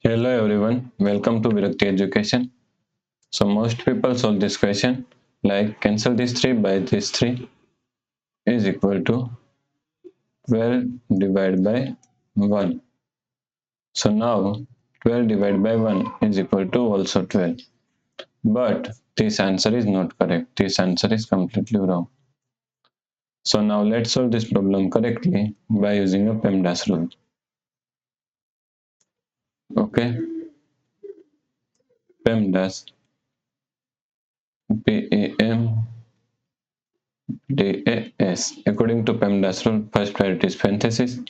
Hello everyone, welcome to Virakti Education. So most people solve this question like cancel this 3 by this 3 is equal to 12 divided by 1. So now 12 divided by 1 is equal to also 12. But this answer is not correct. This answer is completely wrong. So now let's solve this problem correctly by using a PEMDAS rule. Okay, PEMDAS, PEMDAS. According to PEMDAS rule, first priority is parenthesis,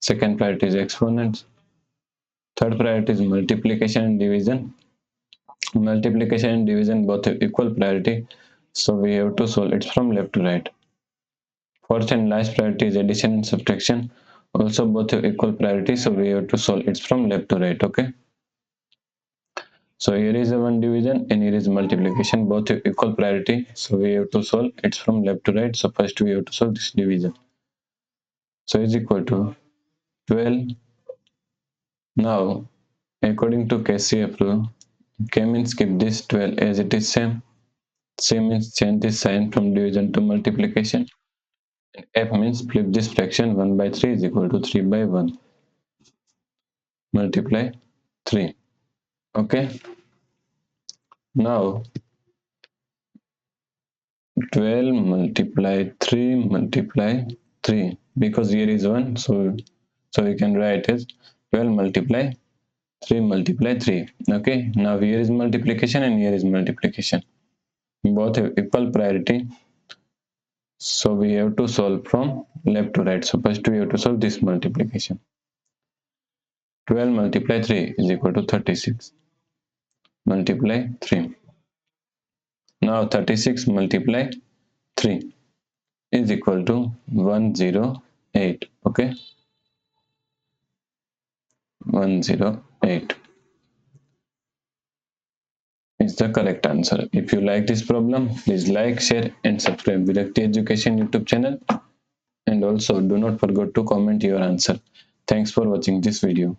second priority is exponents, third priority is multiplication and division. Multiplication and division both have equal priority, so we have to solve it from left to right. Fourth and last priority is addition and subtraction. Also both have equal priority, so we have to solve it from left to right. Okay. So here is a one division and here is multiplication. Both have equal priority, so we have to solve it from left to right. So first we have to solve this division. So is equal to 12. Now, according to KCF rule, K means keep this 12 as it is same. C means change this sign from division to multiplication. And F means flip this fraction 1 by 3 is equal to 3 by 1. Multiply 3. Okay. Now 12 multiply 3 multiply 3. Because here is 1, so we can write as 12 multiply 3 multiply 3. Okay. Now here is multiplication and here is multiplication. Both have equal priority. So we have to solve from left to right. So first we have to solve this multiplication. 12 multiply 3 is equal to 36. Multiply 3. Now 36 multiply 3 is equal to 108. Okay. 108 is the correct answer. If you like this problem, please like, share and subscribe Virakti Education YouTube channel. And also do not forget to comment your answer. Thanks for watching this video.